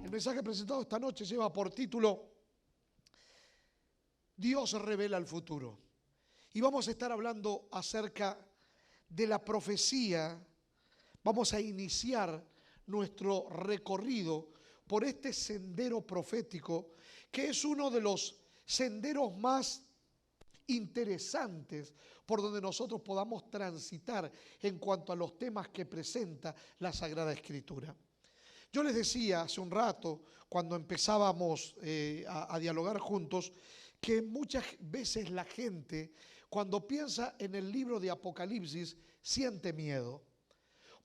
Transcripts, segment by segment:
El mensaje presentado esta noche lleva por título Dios revela el futuro. Y vamos a estar hablando acerca de la profecía. Vamos a iniciar nuestro recorrido por este sendero profético, que es uno de los senderos más interesantes por donde nosotros podamos transitar en cuanto a los temas que presenta la Sagrada Escritura. Yo les decía hace un rato, cuando empezábamos a dialogar juntos, que muchas veces la gente, cuando piensa en el libro de Apocalipsis, siente miedo,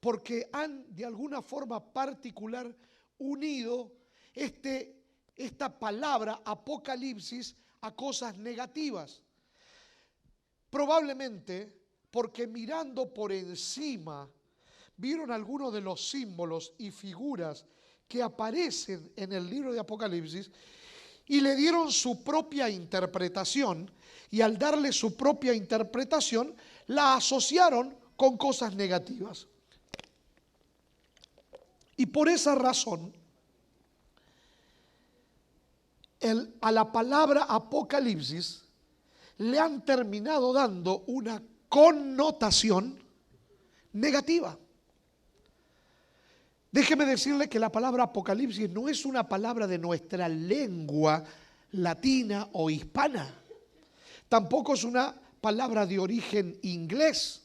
porque han de alguna forma particular unido esta palabra Apocalipsis a cosas negativas. Probablemente porque mirando por encima vieron algunos de los símbolos y figuras que aparecen en el libro de Apocalipsis y le dieron su propia interpretación, y al darle su propia interpretación la asociaron con cosas negativas. Y por esa razón, a la palabra Apocalipsis le han terminado dando una connotación negativa. Déjeme decirle que la palabra Apocalipsis no es una palabra de nuestra lengua latina o hispana. Tampoco es una palabra de origen inglés.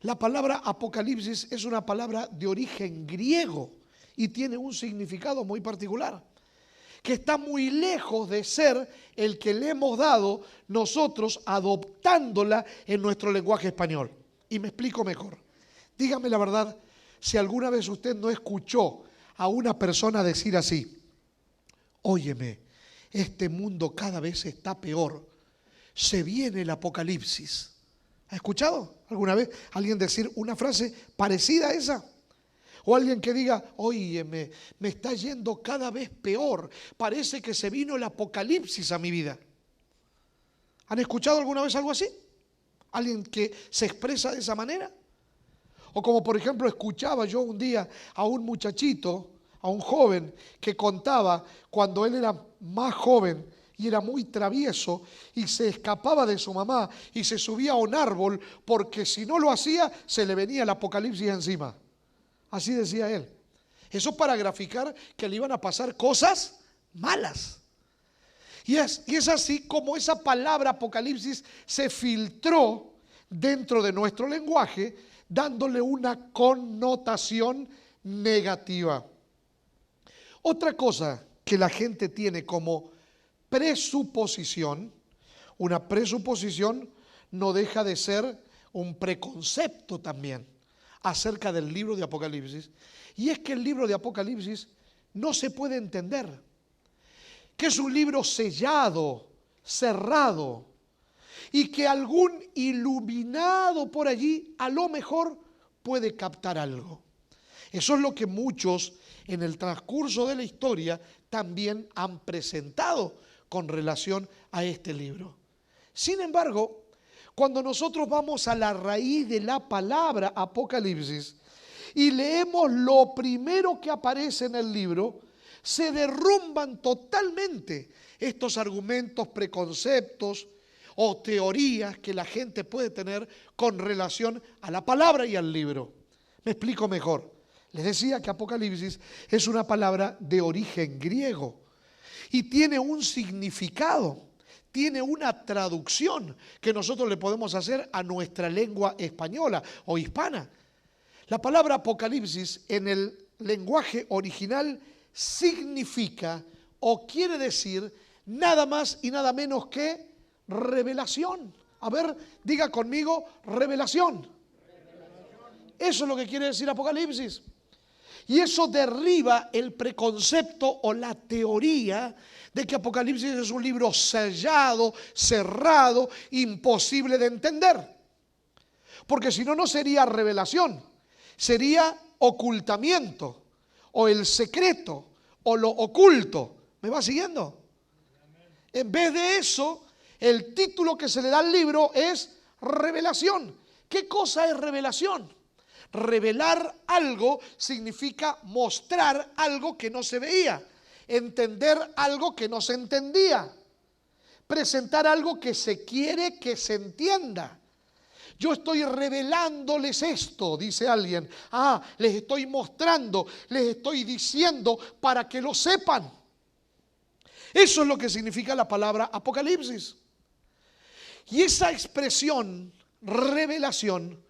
La palabra Apocalipsis es una palabra de origen griego y tiene un significado muy particular, que está muy lejos de ser el que le hemos dado nosotros adoptándola en nuestro lenguaje español. Y me explico mejor. Dígame la verdad, si alguna vez usted no escuchó a una persona decir así: óyeme, este mundo cada vez está peor, se viene el apocalipsis. ¿Ha escuchado alguna vez alguien decir una frase parecida a esa? O alguien que diga: óyeme, me está yendo cada vez peor, parece que se vino el apocalipsis a mi vida. ¿Han escuchado alguna vez algo así? ¿Alguien que se expresa de esa manera? O como por ejemplo escuchaba yo un día a un muchachito, a un joven que contaba cuando él era más joven y era muy travieso y se escapaba de su mamá y se subía a un árbol porque si no lo hacía se le venía el apocalipsis encima. Así decía él. Eso para graficar que le iban a pasar cosas malas. Y es así como esa palabra apocalipsis se filtró dentro de nuestro lenguaje, dándole una connotación negativa. Otra cosa que la gente tiene como presuposición, una presuposición no deja de ser un preconcepto también acerca del libro de Apocalipsis, y es que el libro de Apocalipsis no se puede entender, que es un libro sellado, cerrado, y que algún iluminado por allí a lo mejor puede captar algo. Eso es lo que muchos en el transcurso de la historia también han presentado con relación a este libro. Sin embargo, cuando nosotros vamos a la raíz de la palabra Apocalipsis y leemos lo primero que aparece en el libro, se derrumban totalmente estos argumentos, preconceptos o teorías que la gente puede tener con relación a la palabra y al libro. Me explico mejor. Les decía que Apocalipsis es una palabra de origen griego y tiene un significado, tiene una traducción que nosotros le podemos hacer a nuestra lengua española o hispana. La palabra Apocalipsis en el lenguaje original significa o quiere decir nada más y nada menos que revelación. A ver, diga conmigo, revelación. Eso es lo que quiere decir Apocalipsis. Y eso derriba el preconcepto o la teoría de que Apocalipsis es un libro sellado, cerrado, imposible de entender. Porque si no, no sería revelación, sería ocultamiento, o el secreto, o lo oculto. ¿Me va siguiendo? En vez de eso, el título que se le da al libro es revelación. ¿Qué cosa es revelación? Revelar algo significa mostrar algo que no se veía, entender algo que no se entendía, presentar algo que se quiere que se entienda. Yo estoy revelándoles esto, dice alguien. Les estoy mostrando, les estoy diciendo para que lo sepan. Eso es lo que significa la palabra Apocalipsis. Y esa expresión, revelación,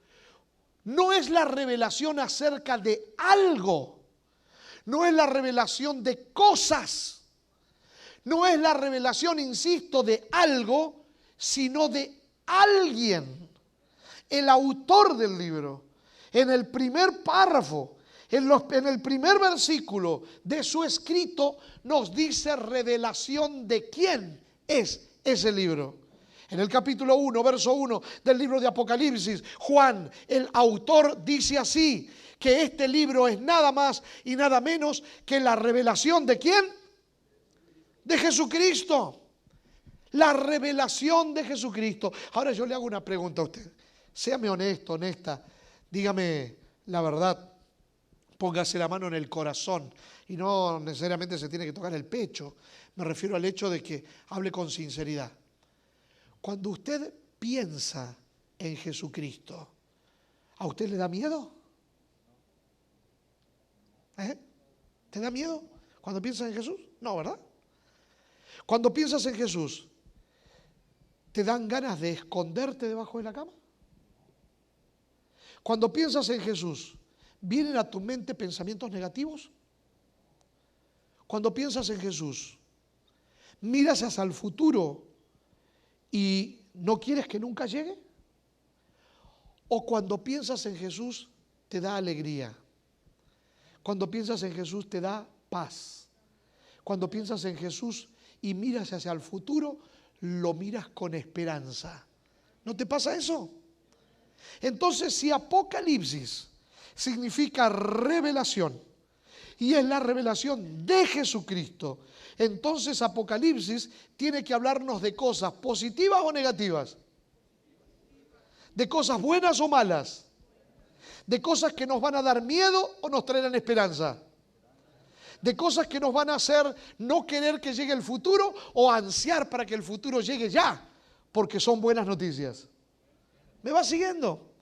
no es la revelación acerca de algo, no es la revelación de cosas, no es la revelación, insisto, de algo, sino de alguien. El autor del libro, en el primer párrafo, en el primer versículo de su escrito, nos dice revelación de quién es ese libro. En el capítulo 1, verso 1 del libro de Apocalipsis, Juan, el autor, dice así, que este libro es nada más y nada menos que la revelación ¿de quién? De Jesucristo. La revelación de Jesucristo. Ahora yo le hago una pregunta a usted. Séame honesto, honesta, dígame la verdad, póngase la mano en el corazón y no necesariamente se tiene que tocar el pecho. Me refiero al hecho de que hable con sinceridad. Cuando usted piensa en Jesucristo, ¿a usted le da miedo? ¿Te da miedo cuando piensas en Jesús? No, ¿verdad? Cuando piensas en Jesús, ¿te dan ganas de esconderte debajo de la cama? Cuando piensas en Jesús, ¿vienen a tu mente pensamientos negativos? Cuando piensas en Jesús, ¿miras hacia el futuro y no quieres que nunca llegue? ¿O cuando piensas en Jesús te da alegría? Cuando piensas en Jesús te da paz. Cuando piensas en Jesús y miras hacia el futuro, lo miras con esperanza. ¿No te pasa eso? Entonces, si Apocalipsis significa revelación y es la revelación de Jesucristo, entonces Apocalipsis tiene que hablarnos de cosas positivas o negativas, de cosas buenas o malas, de cosas que nos van a dar miedo o nos traerán esperanza, de cosas que nos van a hacer no querer que llegue el futuro o ansiar para que el futuro llegue ya, porque son buenas noticias. ¿Me va siguiendo?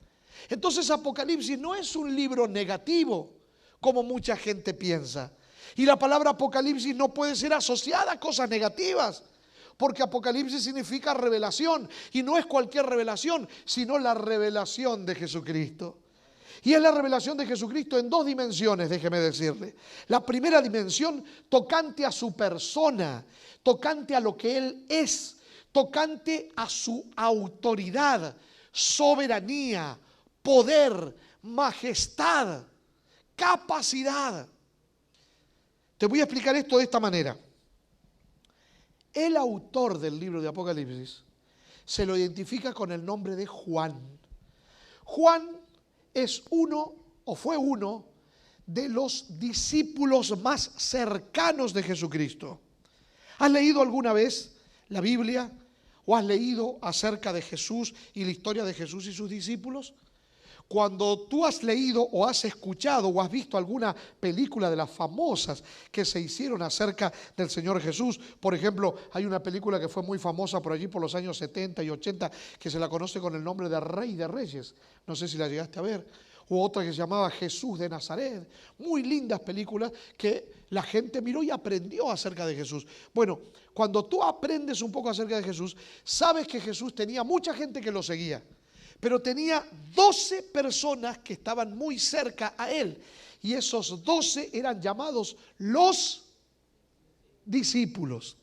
Entonces Apocalipsis no es un libro negativo, como mucha gente piensa. Y la palabra Apocalipsis no puede ser asociada a cosas negativas, porque Apocalipsis significa revelación, y no es cualquier revelación, sino la revelación de Jesucristo. Y es la revelación de Jesucristo en dos dimensiones, déjeme decirle. La primera dimensión, tocante a su persona, tocante a lo que Él es, tocante a su autoridad, soberanía, poder, majestad, capacidad. Te voy a explicar esto de esta manera. El autor del libro de Apocalipsis se lo identifica con el nombre de Juan. Juan es uno o fue uno de los discípulos más cercanos de Jesucristo. ¿Has leído alguna vez la Biblia o has leído acerca de Jesús y la historia de Jesús y sus discípulos? Cuando tú has leído o has escuchado o has visto alguna película de las famosas que se hicieron acerca del Señor Jesús, por ejemplo, hay una película que fue muy famosa por allí por los años 70 y 80 que se la conoce con el nombre de Rey de Reyes, no sé si la llegaste a ver, u otra que se llamaba Jesús de Nazaret, muy lindas películas que la gente miró y aprendió acerca de Jesús. Bueno, cuando tú aprendes un poco acerca de Jesús, sabes que Jesús tenía mucha gente que lo seguía, pero tenía 12 personas que estaban muy cerca a él. Y esos 12 eran llamados los discípulos.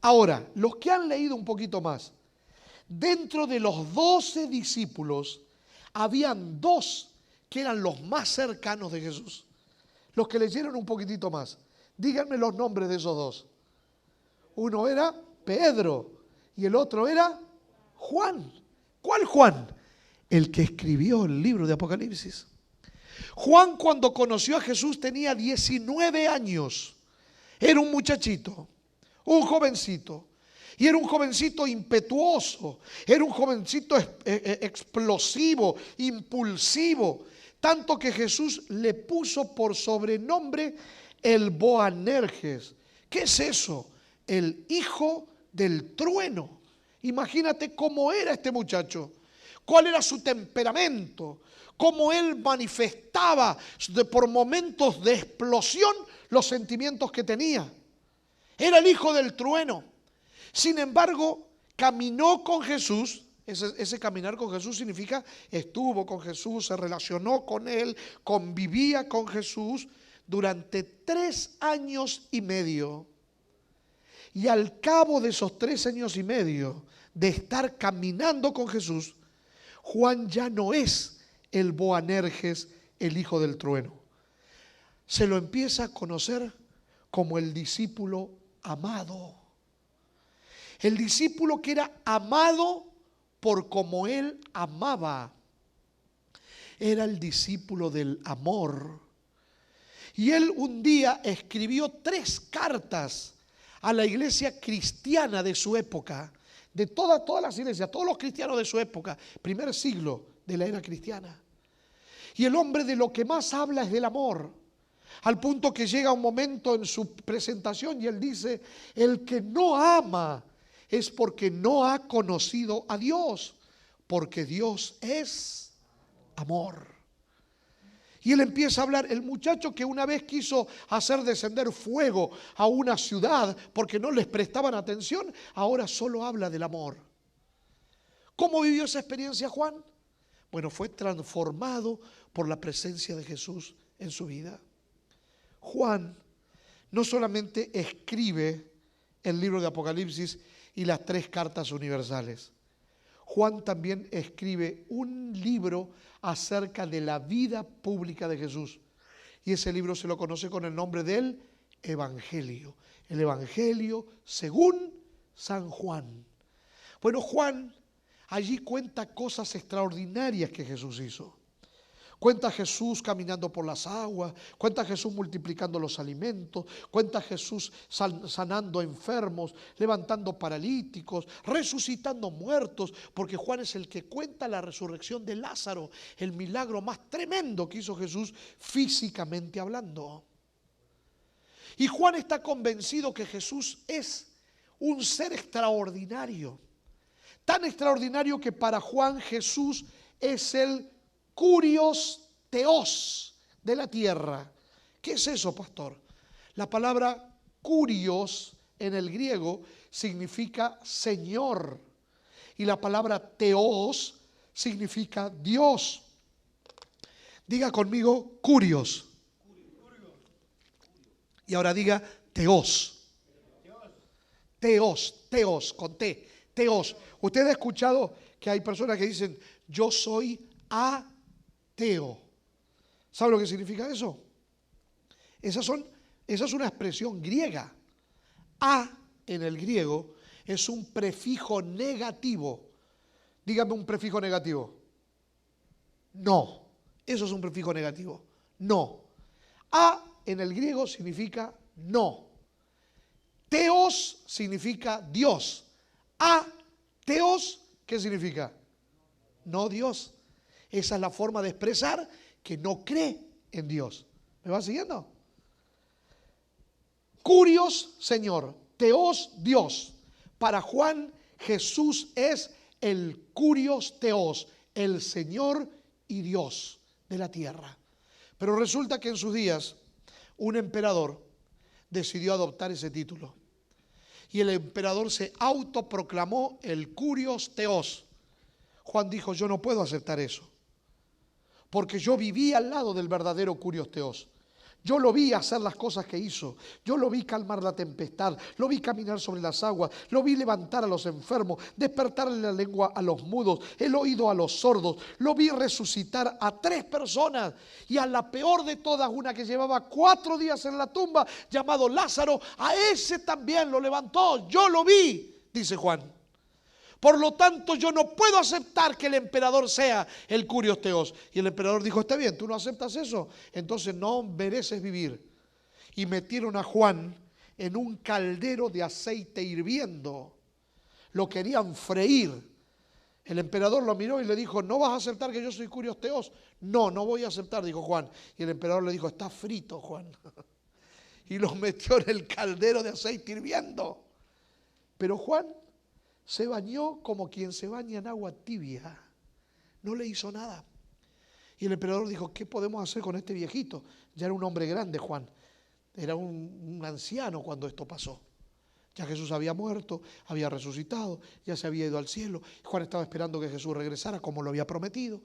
Ahora, los que han leído un poquito más, dentro de los 12 discípulos, habían 2 que eran los más cercanos de Jesús. Los que leyeron un poquitito más, díganme los nombres de esos dos. Uno era Pedro y el otro era Juan. ¿Cuál Juan? El que escribió el libro de Apocalipsis. Juan, cuando conoció a Jesús, tenía 19 años. Era un muchachito, un jovencito. Y era un jovencito impetuoso, era un jovencito explosivo, impulsivo. Tanto que Jesús le puso por sobrenombre el Boanerges. ¿Qué es eso? El hijo del trueno. Imagínate cómo era este muchacho, cuál era su temperamento, cómo él manifestaba por momentos de explosión los sentimientos que tenía. Era el hijo del trueno. Sin embargo, caminó con Jesús. Ese caminar con Jesús significa estuvo con Jesús, se relacionó con Él, convivía con Jesús durante 3 años y medio. Y al cabo de esos 3 años y medio de estar caminando con Jesús, Juan ya no es el Boanerges, el hijo del trueno. Se lo empieza a conocer como el discípulo amado. El discípulo que era amado por como él amaba. Era el discípulo del amor. Y él un día escribió 3 cartas a la iglesia cristiana de su época, de todas las iglesias, todos los cristianos de su época, primer siglo de la era cristiana. Y el hombre de lo que más habla es del amor, al punto que llega un momento en su presentación y él dice: el que no ama es porque no ha conocido a Dios, porque Dios es amor. Y él empieza a hablar, el muchacho que una vez quiso hacer descender fuego a una ciudad porque no les prestaban atención, ahora solo habla del amor. ¿Cómo vivió esa experiencia Juan? Bueno, fue transformado por la presencia de Jesús en su vida. Juan no solamente escribe el libro de Apocalipsis y las 3 cartas universales. Juan también escribe un libro acerca de la vida pública de Jesús. Y ese libro se lo conoce con el nombre del Evangelio. El Evangelio según San Juan. Bueno, Juan allí cuenta cosas extraordinarias que Jesús hizo. Cuenta a Jesús caminando por las aguas, cuenta a Jesús multiplicando los alimentos, cuenta a Jesús sanando enfermos, levantando paralíticos, resucitando muertos, porque Juan es el que cuenta la resurrección de Lázaro, el milagro más tremendo que hizo Jesús físicamente hablando. Y Juan está convencido que Jesús es un ser extraordinario, tan extraordinario que para Juan Jesús es el Kurios Theos de la tierra. ¿Qué es eso, pastor? La palabra Kurios en el griego significa Señor y la palabra Theos significa Dios. Diga conmigo Kurios. Y ahora diga Theos. Theos, con T. Theos. Usted ha escuchado que hay personas que dicen: yo soy ateo. ¿Sabe lo que significa eso? Esa es una expresión griega. A en el griego es un prefijo negativo. Dígame un prefijo negativo. No. Eso es un prefijo negativo. No. A en el griego significa no. Theos significa Dios. Ateos, ¿qué significa? No Dios. Esa es la forma de expresar que no cree en Dios. ¿Me va siguiendo? Kurios, Señor. Theos, Dios. Para Juan, Jesús es el Kurios Theos, el Señor y Dios de la tierra. Pero resulta que en sus días un emperador decidió adoptar ese título. Y el emperador se autoproclamó el Kurios Theos. Juan dijo: yo no puedo aceptar eso, porque yo viví al lado del verdadero Kurios Theos. Yo lo vi hacer las cosas que hizo. Yo lo vi calmar la tempestad. Lo vi caminar sobre las aguas. Lo vi levantar a los enfermos, despertarle la lengua a los mudos, el oído a los sordos. Lo vi resucitar a 3 personas. Y a la peor de todas, una que llevaba 4 días en la tumba, llamado Lázaro, a ese también lo levantó. Yo lo vi, dice Juan. Por lo tanto, yo no puedo aceptar que el emperador sea el Curios Theos. Y el emperador dijo, está bien, tú no aceptas eso, entonces no mereces vivir. Y metieron a Juan en un caldero de aceite hirviendo. Lo querían freír. El emperador lo miró y le dijo, ¿no vas a aceptar que yo soy Curios Theos? No, no voy a aceptar, dijo Juan. Y el emperador le dijo, está frito, Juan. Y lo metió en el caldero de aceite hirviendo. Pero Juan se bañó como quien se baña en agua tibia. No le hizo nada. Y el emperador dijo, ¿qué podemos hacer con este viejito? Ya era un hombre grande, Juan. Era un anciano cuando esto pasó. Ya Jesús había muerto, había resucitado, ya se había ido al cielo. Juan estaba esperando que Jesús regresara como lo había prometido.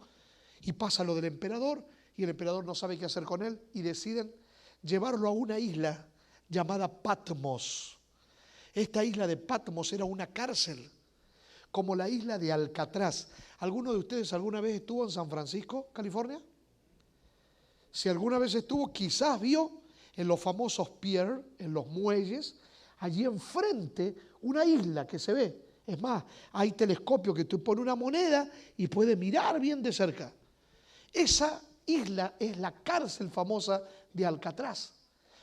Y pasa lo del emperador, y el emperador no sabe qué hacer con él, y deciden llevarlo a una isla llamada Patmos. Esta isla de Patmos era una cárcel, como la isla de Alcatraz. ¿Alguno de ustedes alguna vez estuvo en San Francisco, California? Si alguna vez estuvo, quizás vio en los famosos pier, en los muelles, allí enfrente, una isla que se ve. Es más, hay telescopio que tú pones una moneda y puedes mirar bien de cerca. Esa isla es la cárcel famosa de Alcatraz.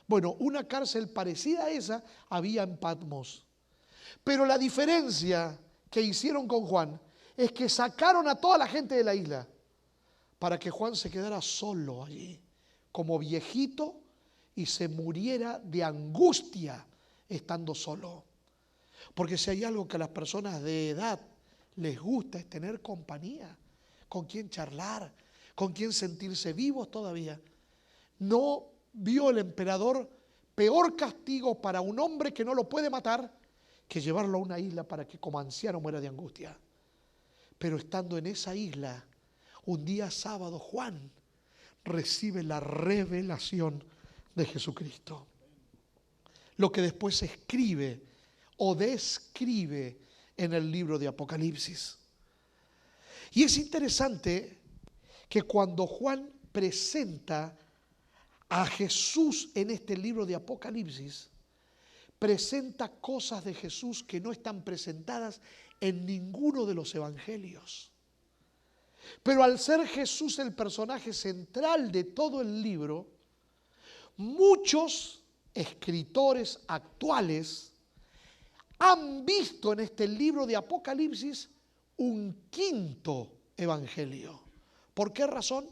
Bueno, una cárcel parecida a esa había en Patmos. Pero la diferencia que hicieron con Juan es que sacaron a toda la gente de la isla para que Juan se quedara solo allí, como viejito, y se muriera de angustia estando solo. Porque si hay algo que a las personas de edad les gusta es tener compañía, con quien charlar, con quien sentirse vivos todavía. No vio el emperador peor castigo para un hombre que no lo puede matar que llevarlo a una isla para que como anciano muera de angustia. Pero estando en esa isla, un día sábado, Juan recibe la revelación de Jesucristo. Lo que después se escribe o describe en el libro de Apocalipsis. Y es interesante que cuando Juan presenta a Jesús en este libro de Apocalipsis, presenta cosas de Jesús que no están presentadas en ninguno de los evangelios. Pero al ser Jesús el personaje central de todo el libro, muchos escritores actuales han visto en este libro de Apocalipsis un quinto evangelio. ¿Por qué razón?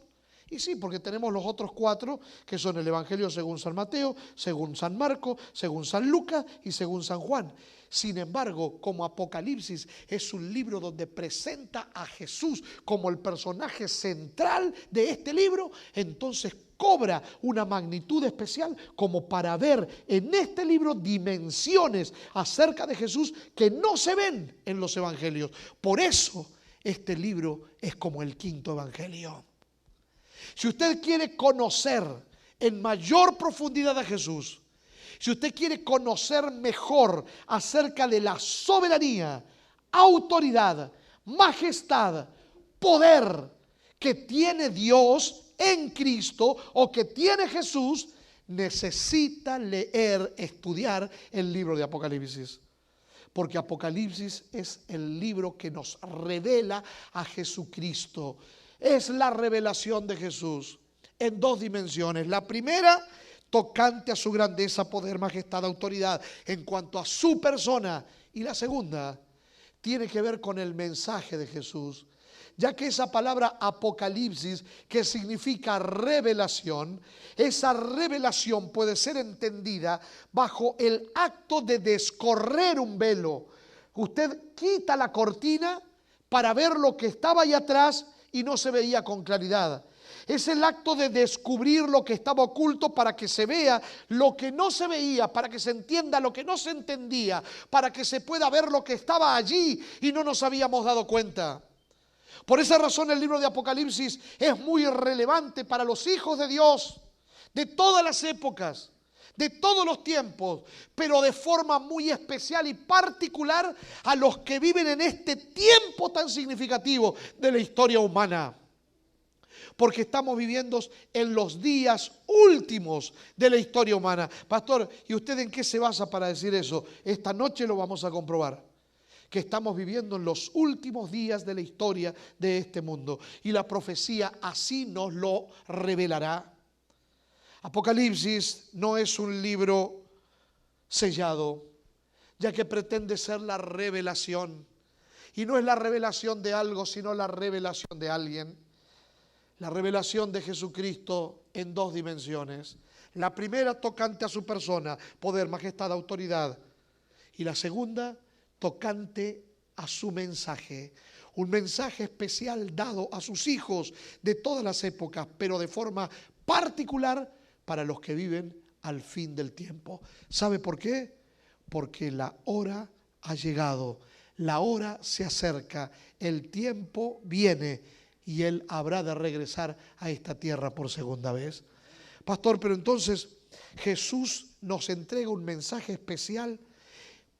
Y sí, porque tenemos los otros 4 que son el Evangelio según San Mateo, según San Marcos, según San Lucas y según San Juan. Sin embargo, como Apocalipsis es un libro donde presenta a Jesús como el personaje central de este libro, entonces cobra una magnitud especial como para ver en este libro dimensiones acerca de Jesús que no se ven en los evangelios. Por eso este libro es como el quinto evangelio. Si usted quiere conocer en mayor profundidad a Jesús, si usted quiere conocer mejor acerca de la soberanía, autoridad, majestad, poder que tiene Dios en Cristo o que tiene Jesús, necesita leer, estudiar el libro de Apocalipsis. Porque Apocalipsis es el libro que nos revela a Jesucristo. Es la revelación de Jesús en 2 dimensiones. La primera, tocante a su grandeza, poder, majestad, autoridad en cuanto a su persona. Y la segunda, tiene que ver con el mensaje de Jesús. Ya que esa palabra Apocalipsis, que significa revelación, esa revelación puede ser entendida bajo el acto de descorrer un velo. Usted quita la cortina para ver lo que estaba ahí atrás y no se veía con claridad. Es el acto de descubrir lo que estaba oculto para que se vea lo que no se veía, para que se entienda lo que no se entendía, para que se pueda ver lo que estaba allí y no nos habíamos dado cuenta. Por esa razón el libro de Apocalipsis es muy relevante para los hijos de Dios. de todas las épocas, de todos los tiempos, pero de forma muy especial y particular a los que viven en este tiempo tan significativo de la historia humana. Porque estamos viviendo en los días últimos de la historia humana. Pastor, ¿y usted en qué se basa para decir eso? Esta noche lo vamos a comprobar. Que estamos viviendo en los últimos días de la historia de este mundo. Y la profecía así nos lo revelará. Apocalipsis no es un libro sellado, ya que pretende ser la revelación. Y no es la revelación de algo, sino la revelación de alguien. La revelación de Jesucristo en dos dimensiones. La primera tocante a su persona, poder, majestad, autoridad. Y la segunda tocante a su mensaje. Un mensaje especial dado a sus hijos de todas las épocas, pero de forma particular para los que viven al fin del tiempo. ¿Sabe por qué? Porque la hora ha llegado, la hora se acerca, el tiempo viene y Él habrá de regresar a esta tierra por segunda vez. Pastor, pero entonces Jesús nos entrega un mensaje especial.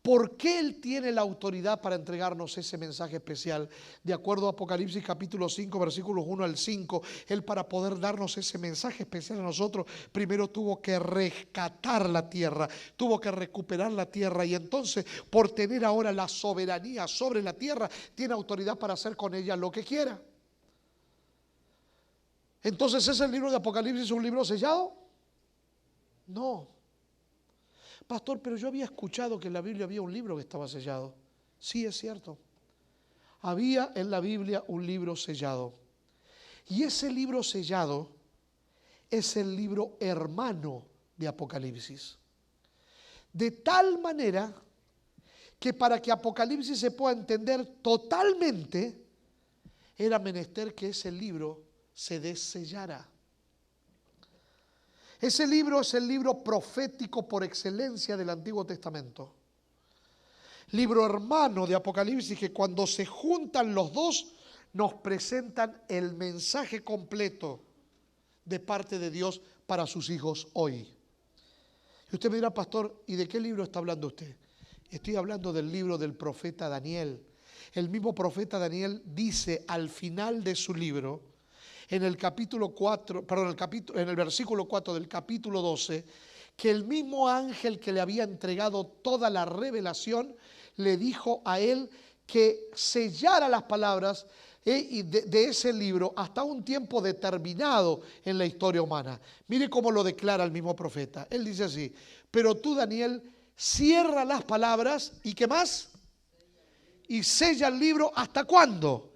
¿Por qué Él tiene la autoridad para entregarnos ese mensaje especial? De acuerdo a Apocalipsis capítulo 5, versículos 1 al 5, Él, para poder darnos ese mensaje especial a nosotros, primero tuvo que rescatar la tierra, tuvo que recuperar la tierra, y entonces, por tener ahora la soberanía sobre la tierra, tiene autoridad para hacer con ella lo que quiera. Entonces, ¿es el libro de Apocalipsis un libro sellado? No. Pastor, pero yo había escuchado que en la Biblia había un libro que estaba sellado. Sí, es cierto. Había en la Biblia un libro sellado. Y ese libro sellado es el libro hermano de Apocalipsis. De tal manera que para que Apocalipsis se pueda entender totalmente, era menester que ese libro se desellara. Ese libro es el libro profético por excelencia del Antiguo Testamento. Libro hermano de Apocalipsis, que cuando se juntan los dos nos presentan el mensaje completo de parte de Dios para sus hijos hoy. Y usted me dirá, pastor, ¿y de qué libro está hablando usted? Estoy hablando del libro del profeta Daniel. El mismo profeta Daniel dice al final de su libro, en el versículo 4 del capítulo 12, que el mismo ángel que le había entregado toda la revelación le dijo a él que sellara las palabras de ese libro hasta un tiempo determinado en la historia humana. Mire cómo lo declara el mismo profeta. Él dice así: pero tú, Daniel, cierra las palabras y ¿qué más? Y sella el libro. ¿Hasta cuándo?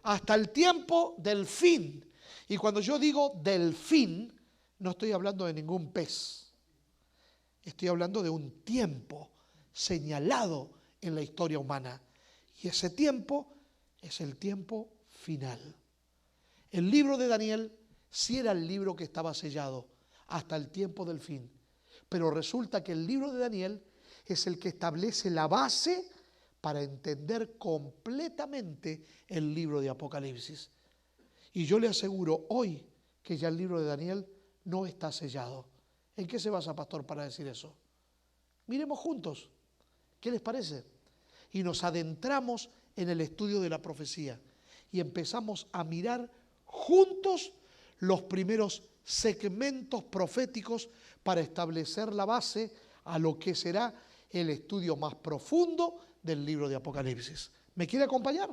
Hasta el tiempo del fin. Y cuando yo digo del fin, no estoy hablando de ningún pez. Estoy hablando de un tiempo señalado en la historia humana. Y ese tiempo es el tiempo final. El libro de Daniel sí era el libro que estaba sellado hasta el tiempo del fin. Pero resulta que el libro de Daniel es el que establece la base para entender completamente el libro de Apocalipsis. Y yo le aseguro hoy que ya el libro de Daniel no está sellado. ¿En qué se basa, pastor, para decir eso? Miremos juntos. ¿Qué les parece? Y nos adentramos en el estudio de la profecía y empezamos a mirar juntos los primeros segmentos proféticos para establecer la base a lo que será el estudio más profundo del libro de Apocalipsis. ¿Me quiere acompañar?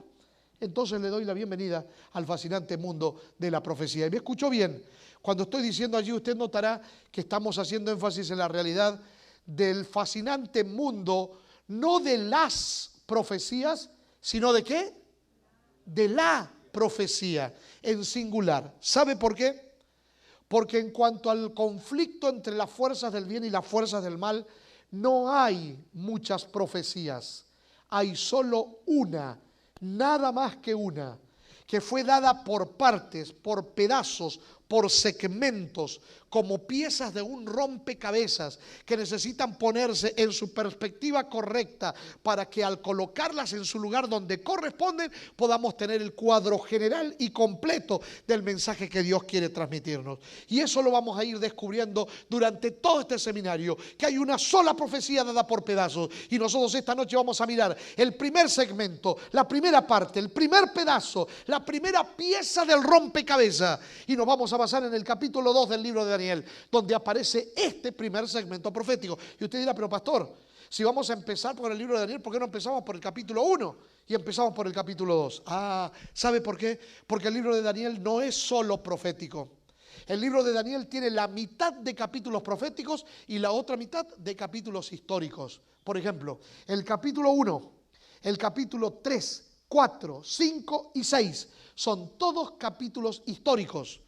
Entonces le doy la bienvenida al fascinante mundo de la profecía. Y me escuchó bien. Cuando estoy diciendo allí, usted notará que estamos haciendo énfasis en la realidad del fascinante mundo, no de las profecías, sino ¿de qué? De la profecía en singular. ¿Sabe por qué? Porque en cuanto al conflicto entre las fuerzas del bien y las fuerzas del mal, no hay muchas profecías. Hay solo una, nada más que una, que fue dada por partes, por pedazos, por segmentos, como piezas de un rompecabezas que necesitan ponerse en su perspectiva correcta para que al colocarlas en su lugar donde corresponden podamos tener el cuadro general y completo del mensaje que Dios quiere transmitirnos. Y eso lo vamos a ir descubriendo durante todo este seminario, que hay una sola profecía dada por pedazos, y nosotros esta noche vamos a mirar el primer segmento, la primera parte, el primer pedazo, la primera pieza del rompecabezas, y nos vamos a basar en el capítulo 2 del libro de Daniel, donde aparece este primer segmento profético. Y usted dirá, pero pastor, si vamos a empezar por el libro de Daniel, ¿por qué no empezamos por el capítulo 1 y empezamos por el capítulo 2? ¿Sabe por qué? Porque el libro de Daniel no es solo profético. El libro de Daniel tiene la mitad de capítulos proféticos y la otra mitad de capítulos históricos. Por ejemplo, el capítulo 1, el capítulo 3, 4, 5 y 6 son todos capítulos históricos.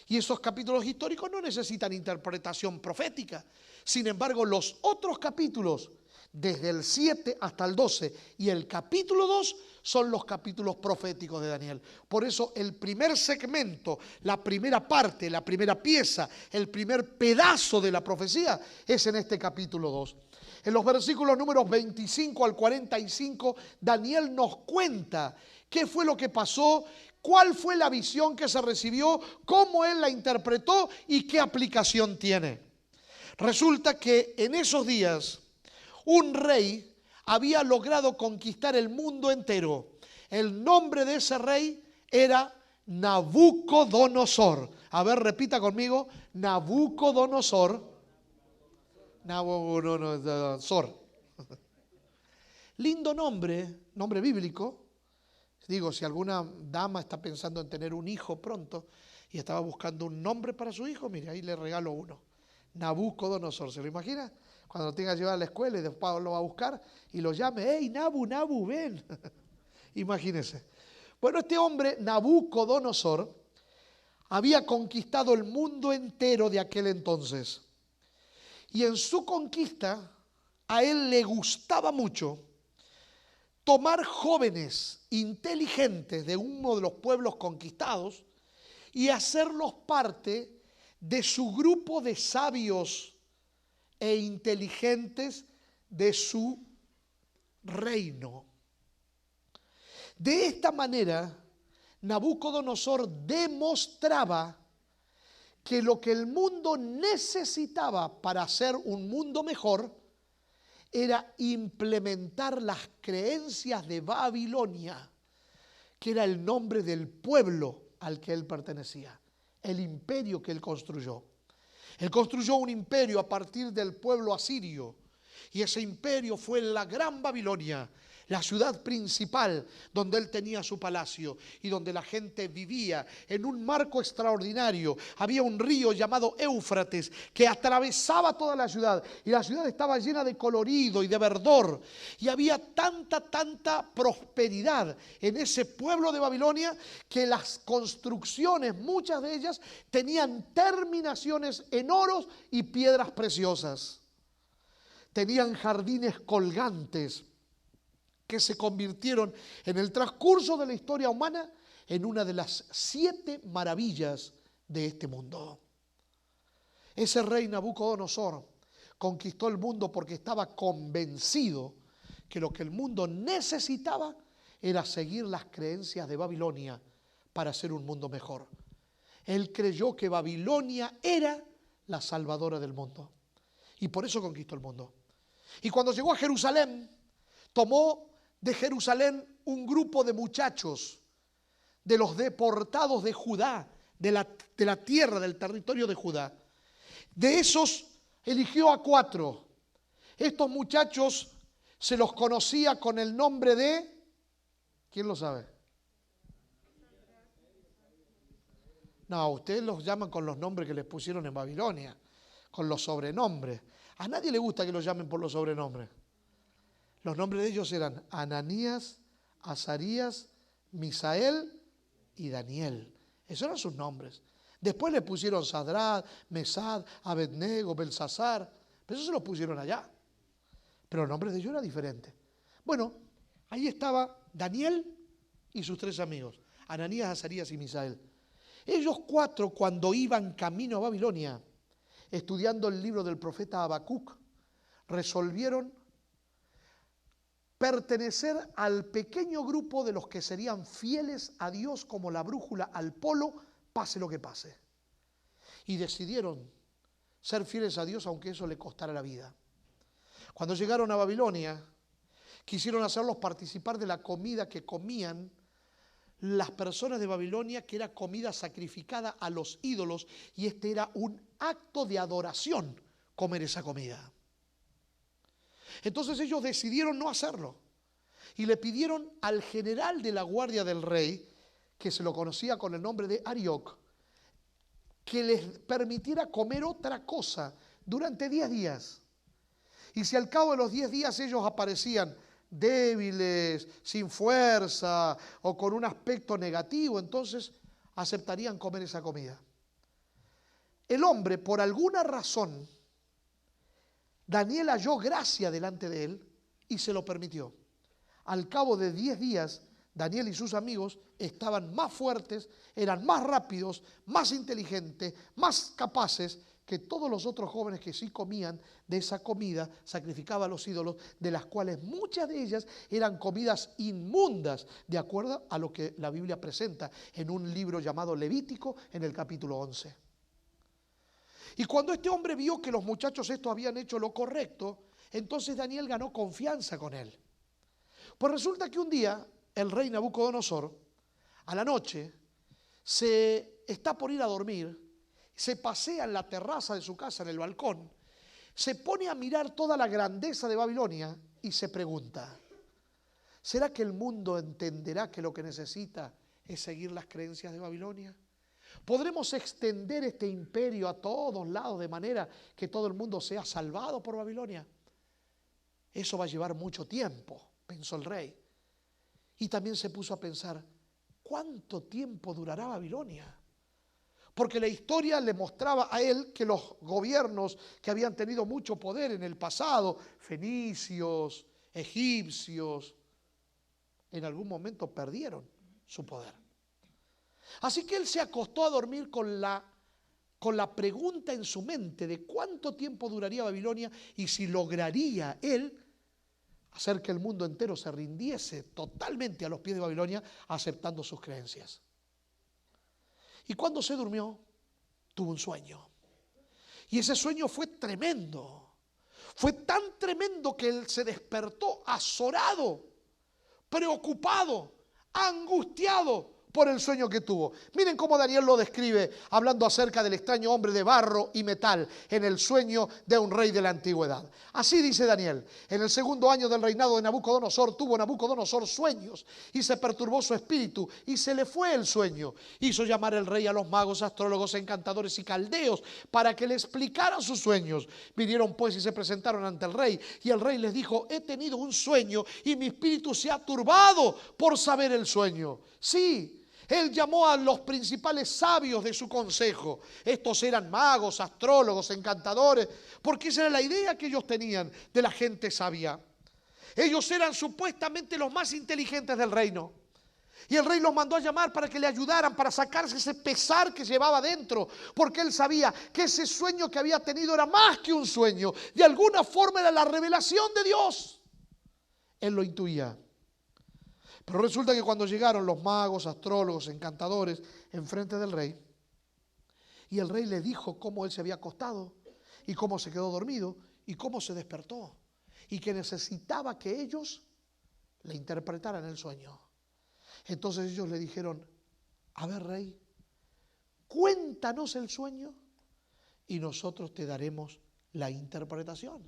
Y esos capítulos históricos no necesitan interpretación profética. Sin embargo, los otros capítulos, desde el 7 hasta el 12 y el capítulo 2, son los capítulos proféticos de Daniel. Por eso el primer segmento, la primera parte, la primera pieza, el primer pedazo de la profecía es en este capítulo 2. En los versículos números 25 al 45, Daniel nos cuenta qué fue lo que pasó, cuál fue la visión que se recibió, cómo él la interpretó y qué aplicación tiene. Resulta que en esos días un rey había logrado conquistar el mundo entero. El nombre de ese rey era Nabucodonosor. A ver, repita conmigo, Nabucodonosor. Nabucodonosor. Lindo nombre, nombre bíblico. Digo, si alguna dama está pensando en tener un hijo pronto y estaba buscando un nombre para su hijo, mire, ahí le regalo uno. Nabucodonosor, ¿se lo imagina? Cuando lo tenga que llevar a la escuela y después lo va a buscar y lo llame, ¡hey, Nabu, ven! Imagínese. Bueno, este hombre, Nabucodonosor, había conquistado el mundo entero de aquel entonces. Y en su conquista, a él le gustaba mucho tomar jóvenes inteligentes de uno de los pueblos conquistados y hacerlos parte de su grupo de sabios e inteligentes de su reino. De esta manera, Nabucodonosor demostraba que lo que el mundo necesitaba para hacer un mundo mejor era implementar las creencias de Babilonia, que era el nombre del pueblo al que él pertenecía, el imperio que él construyó. Él construyó un imperio a partir del pueblo asirio, y ese imperio fue la Gran Babilonia, la ciudad principal donde él tenía su palacio y donde la gente vivía en un marco extraordinario. Había un río llamado Éufrates que atravesaba toda la ciudad y la ciudad estaba llena de colorido y de verdor, y había tanta prosperidad en ese pueblo de Babilonia que las construcciones, muchas de ellas, tenían terminaciones en oros y piedras preciosas. Tenían jardines colgantes que se convirtieron en el transcurso de la historia humana en una de las 7 maravillas de este mundo. Ese rey Nabucodonosor conquistó el mundo porque estaba convencido que lo que el mundo necesitaba era seguir las creencias de Babilonia para hacer un mundo mejor. Él creyó que Babilonia era la salvadora del mundo y por eso conquistó el mundo. Y cuando llegó a Jerusalén, tomó de Jerusalén un grupo de muchachos, de los deportados de Judá, de la tierra, del territorio de Judá. De esos eligió a 4. Estos muchachos se los conocía con el nombre de, ¿quién lo sabe? No, ustedes los llaman con los nombres que les pusieron en Babilonia, con los sobrenombres. A nadie le gusta que los llamen por los sobrenombres. Los nombres de ellos eran Ananías, Azarías, Misael y Daniel. Esos eran sus nombres. Después le pusieron Sadrad, Mesad, Abednego, Belsasar. Pero eso se los pusieron allá. Pero los nombres de ellos eran diferentes. Bueno, ahí estaba Daniel y sus 3 amigos, Ananías, Azarías y Misael. Ellos cuatro, cuando iban camino a Babilonia, estudiando el libro del profeta Habacuc, resolvieron pertenecer al pequeño grupo de los que serían fieles a Dios como la brújula al polo, pase lo que pase. Y decidieron ser fieles a Dios aunque eso le costara la vida. Cuando llegaron a Babilonia, quisieron hacerlos participar de la comida que comían las personas de Babilonia, que era comida sacrificada a los ídolos, y este era un acto de adoración comer esa comida. Entonces ellos decidieron no hacerlo y le pidieron al general de la guardia del rey, que se lo conocía con el nombre de Arioc, que les permitiera comer otra cosa durante 10 días. Y si al cabo de los 10 días ellos aparecían débiles, sin fuerza o con un aspecto negativo, entonces aceptarían comer esa comida. El hombre, por alguna razón, Daniel halló gracia delante de él y se lo permitió. Al cabo de 10 días, Daniel y sus amigos estaban más fuertes, eran más rápidos, más inteligentes, más capaces que todos los otros jóvenes que sí comían de esa comida sacrificada a los ídolos, de las cuales muchas de ellas eran comidas inmundas, de acuerdo a lo que la Biblia presenta en un libro llamado Levítico, en el capítulo 11. Y cuando este hombre vio que los muchachos estos habían hecho lo correcto, entonces Daniel ganó confianza con él. Pues resulta que un día el rey Nabucodonosor, a la noche, se está por ir a dormir, se pasea en la terraza de su casa, en el balcón, se pone a mirar toda la grandeza de Babilonia y se pregunta, ¿será que el mundo entenderá que lo que necesita es seguir las creencias de Babilonia? ¿Podremos extender este imperio a todos lados de manera que todo el mundo sea salvado por Babilonia? Eso va a llevar mucho tiempo, pensó el rey. Y también se puso a pensar, ¿cuánto tiempo durará Babilonia? Porque la historia le mostraba a él que los gobiernos que habían tenido mucho poder en el pasado, fenicios, egipcios, en algún momento perdieron su poder. Así que él se acostó a dormir con la pregunta en su mente de cuánto tiempo duraría Babilonia y si lograría él hacer que el mundo entero se rindiese totalmente a los pies de Babilonia, aceptando sus creencias. Y cuando se durmió, tuvo un sueño. Y ese sueño fue tremendo. Fue tan tremendo que él se despertó azorado, preocupado, angustiado por el sueño que tuvo. Miren cómo Daniel lo describe, hablando acerca del extraño hombre de barro y metal en el sueño de un rey de la antigüedad. Así dice Daniel: en el segundo año del reinado de Nabucodonosor, tuvo Nabucodonosor sueños y se perturbó su espíritu y se le fue el sueño. Hizo llamar el rey a los magos, astrólogos, encantadores y caldeos para que le explicaran sus sueños. Vinieron pues y se presentaron ante el rey, y el rey les dijo: he tenido un sueño y mi espíritu se ha turbado por saber el sueño. Sí, él llamó a los principales sabios de su consejo. Estos eran magos, astrólogos, encantadores, porque esa era la idea que ellos tenían de la gente sabia. Ellos eran supuestamente los más inteligentes del reino. Y el rey los mandó a llamar para que le ayudaran, para sacarse ese pesar que llevaba dentro, porque él sabía que ese sueño que había tenido era más que un sueño. De alguna forma era la revelación de Dios. Él lo intuía. Pero resulta que cuando llegaron los magos, astrólogos, encantadores enfrente del rey, y el rey le dijo cómo él se había acostado y cómo se quedó dormido y cómo se despertó, y que necesitaba que ellos le interpretaran el sueño. Entonces ellos le dijeron: a ver, rey, cuéntanos el sueño y nosotros te daremos la interpretación.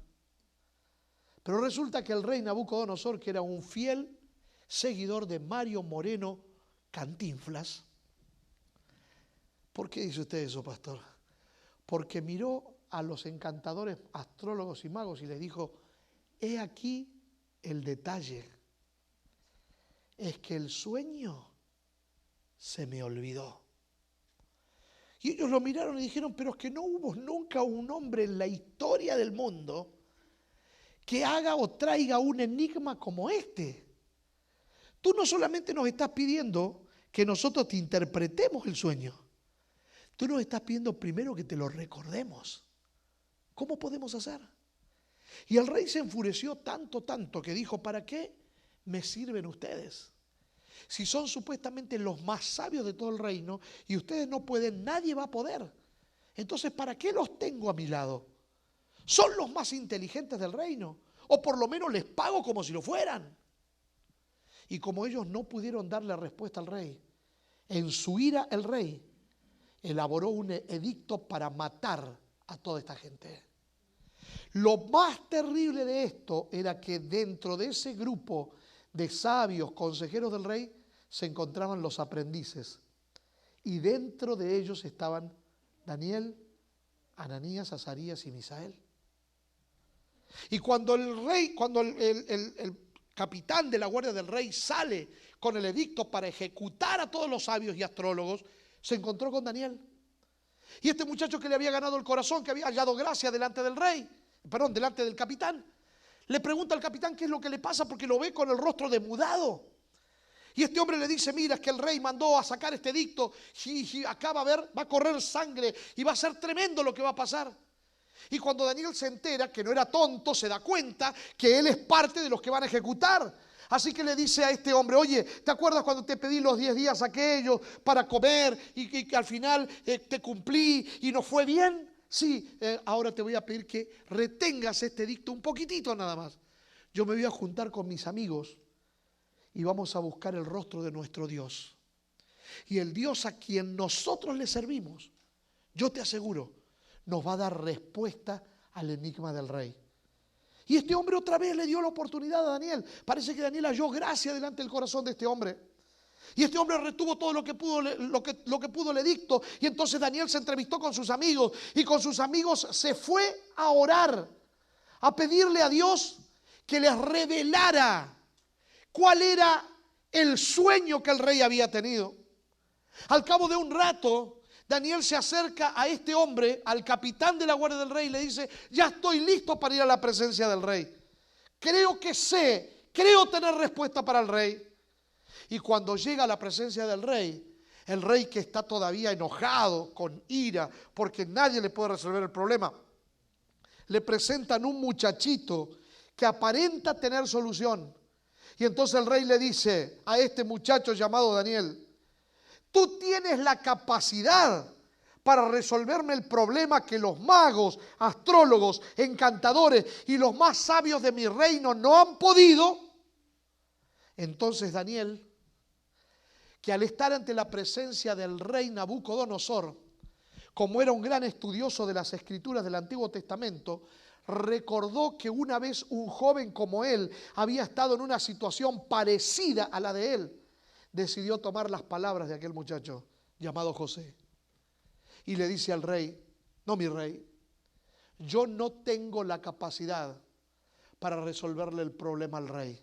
Pero resulta que el rey Nabucodonosor, que era un fiel seguidor de Mario Moreno Cantinflas. ¿Por qué dice usted eso, pastor? Porque miró a los encantadores, astrólogos y magos y les dijo: he aquí el detalle, es que el sueño se me olvidó. Y ellos lo miraron y dijeron: pero es que no hubo nunca un hombre en la historia del mundo que haga o traiga un enigma como este. Tú no solamente nos estás pidiendo que nosotros te interpretemos el sueño, Tú nos estás pidiendo primero que te lo recordemos. ¿Cómo podemos hacer? Y el rey se enfureció tanto que dijo, ¿para qué me sirven ustedes? Si son supuestamente los más sabios de todo el reino y ustedes no pueden, nadie va a poder. Entonces, ¿para qué los tengo a mi lado? Son los más inteligentes del reino, o por lo menos les pago como si lo fueran. Y como ellos no pudieron darle respuesta al rey, en su ira el rey elaboró un edicto para matar a toda esta gente. Lo más terrible de esto era que dentro de ese grupo de sabios consejeros del rey se encontraban los aprendices. Y dentro de ellos estaban Daniel, Ananías, Azarías y Misael. Y cuando el capitán de la guardia del rey sale con el edicto para ejecutar a todos los sabios y astrólogos, se encontró con Daniel. Y este muchacho que le había ganado el corazón, que había hallado gracia delante del rey, delante del capitán, le pregunta al capitán qué es lo que le pasa porque lo ve con el rostro demudado. Y este hombre le dice, mira, es que el rey mandó a sacar este edicto y acá va a correr sangre y va a ser tremendo lo que va a pasar. Y cuando Daniel se entera que no era tonto, se da cuenta que él es parte de los que van a ejecutar. Así que le dice a este hombre, oye, ¿te acuerdas cuando te pedí los 10 días aquellos para comer y que al final te cumplí y no fue bien? Sí, ahora te voy a pedir que retengas este edicto un poquitito nada más. Yo me voy a juntar con mis amigos y vamos a buscar el rostro de nuestro Dios. Y el Dios a quien nosotros le servimos, yo te aseguro, nos va a dar respuesta al enigma del rey. Y este hombre otra vez le dio la oportunidad a Daniel. Parece que Daniel halló gracia delante del corazón de este hombre. Y este hombre retuvo todo lo que pudo el edicto. Y entonces Daniel se entrevistó con sus amigos. Y con sus amigos se fue a orar, a pedirle a Dios que les revelara cuál era el sueño que el rey había tenido. Al cabo de un rato, Daniel se acerca a este hombre, al capitán de la guardia del rey, y le dice, ya estoy listo para ir a la presencia del rey. Creo creo tener respuesta para el rey. Y cuando llega a la presencia del rey, el rey que está todavía enojado, con ira, porque nadie le puede resolver el problema, le presentan un muchachito que aparenta tener solución. Y entonces el rey le dice a este muchacho llamado Daniel, tú tienes la capacidad para resolverme el problema que los magos, astrólogos, encantadores y los más sabios de mi reino no han podido. Entonces Daniel, que al estar ante la presencia del rey Nabucodonosor, como era un gran estudioso de las escrituras del Antiguo Testamento, recordó que una vez un joven como él había estado en una situación parecida a la de él. Decidió tomar las palabras de aquel muchacho llamado José y le dice al rey, no mi rey, yo no tengo la capacidad para resolverle el problema al rey.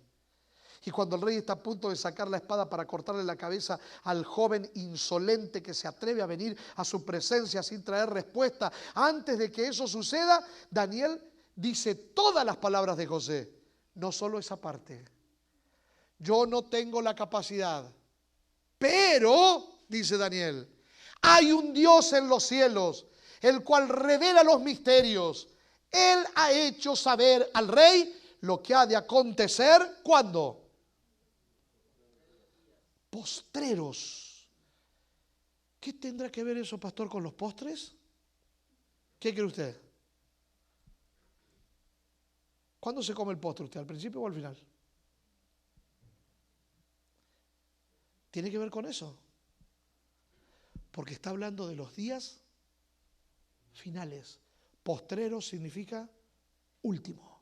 Y cuando el rey está a punto de sacar la espada para cortarle la cabeza al joven insolente que se atreve a venir a su presencia sin traer respuesta, antes de que eso suceda, Daniel dice todas las palabras de José, no solo esa parte. Yo no tengo la capacidad, pero, dice Daniel, hay un Dios en los cielos, el cual revela los misterios. Él ha hecho saber al rey lo que ha de acontecer, ¿cuándo? Postreros. ¿Qué tendrá que ver eso, pastor, con los postres? ¿Qué cree usted? ¿Cuándo se come el postre usted? ¿Al principio o al final? Tiene que ver con eso. Porque está hablando de los días finales. Postreros significa último.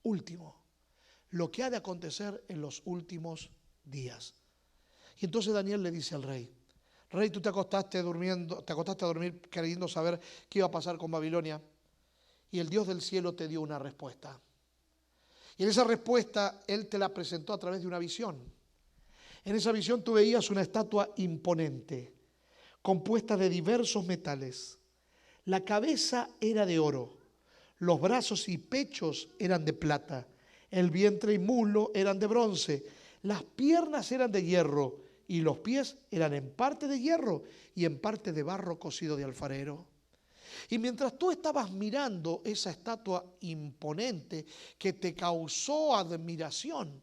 Último. Lo que ha de acontecer en los últimos días. Y entonces Daniel le dice al rey, rey, tú te acostaste a dormir queriendo saber qué iba a pasar con Babilonia. Y el Dios del cielo te dio una respuesta. Y en esa respuesta Él te la presentó a través de una visión. En esa visión tú veías una estatua imponente, compuesta de diversos metales. La cabeza era de oro, los brazos y pechos eran de plata, el vientre y muslo eran de bronce, las piernas eran de hierro y los pies eran en parte de hierro y en parte de barro cocido de alfarero. Y mientras tú estabas mirando esa estatua imponente que te causó admiración,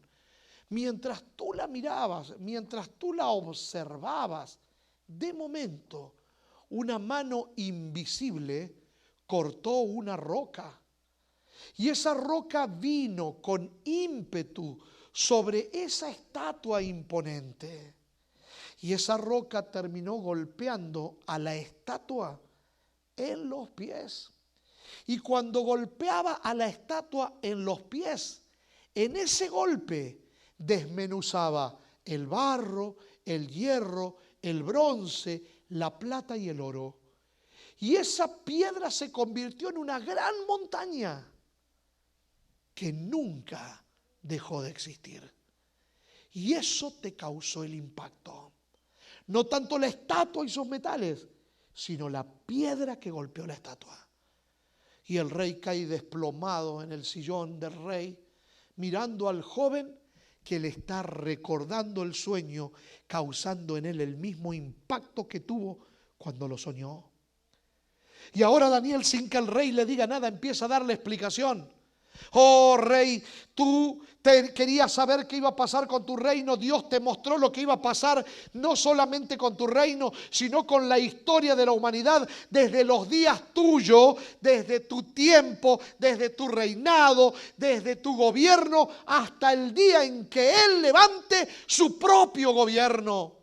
mientras tú la mirabas, mientras tú la observabas, de momento una mano invisible cortó una roca. Y esa roca vino con ímpetu sobre esa estatua imponente. Y esa roca terminó golpeando a la estatua en los pies. Y cuando golpeaba a la estatua en los pies, en ese golpe desmenuzaba el barro, el hierro, el bronce, la plata y el oro. Y esa piedra se convirtió en una gran montaña que nunca dejó de existir. Y eso te causó el impacto. No tanto la estatua y sus metales, sino la piedra que golpeó la estatua. Y el rey cae desplomado en el sillón del rey, mirando al joven que le está recordando el sueño, causando en él el mismo impacto que tuvo cuando lo soñó. Y ahora Daniel, sin que el rey le diga nada, empieza a darle explicación. Oh rey, tú querías saber qué iba a pasar con tu reino. Dios te mostró lo que iba a pasar, no solamente con tu reino, sino con la historia de la humanidad, desde los días tuyos, desde tu tiempo, desde tu reinado, desde tu gobierno, hasta el día en que Él levante su propio gobierno.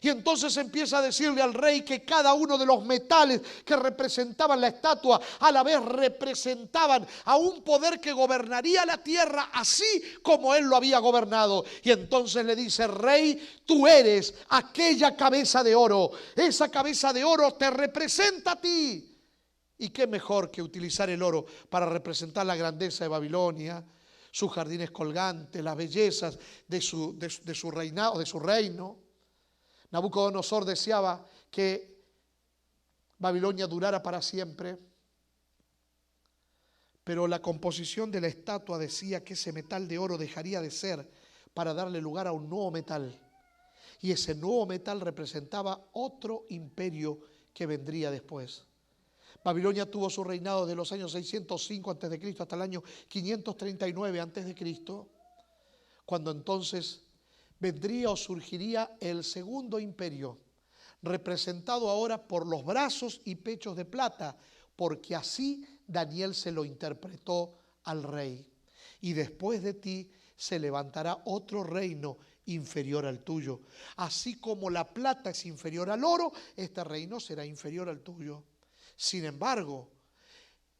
Y entonces empieza a decirle al rey que cada uno de los metales que representaban la estatua a la vez representaban a un poder que gobernaría la tierra así como él lo había gobernado. Y entonces le dice: rey, tú eres aquella cabeza de oro. Esa cabeza de oro te representa a ti. Y qué mejor que utilizar el oro para representar la grandeza de Babilonia, sus jardines colgantes, las bellezas de su reinado, de su reino. Nabucodonosor deseaba que Babilonia durara para siempre, pero la composición de la estatua decía que ese metal de oro dejaría de ser para darle lugar a un nuevo metal. Y ese nuevo metal representaba otro imperio que vendría después. Babilonia tuvo su reinado de los años 605 a.C. hasta el año 539 a.C., cuando entonces vendría o surgiría el segundo imperio, representado ahora por los brazos y pechos de plata, porque así Daniel se lo interpretó al rey. Y después de ti se levantará otro reino inferior al tuyo. Así como la plata es inferior al oro, este reino será inferior al tuyo. Sin embargo,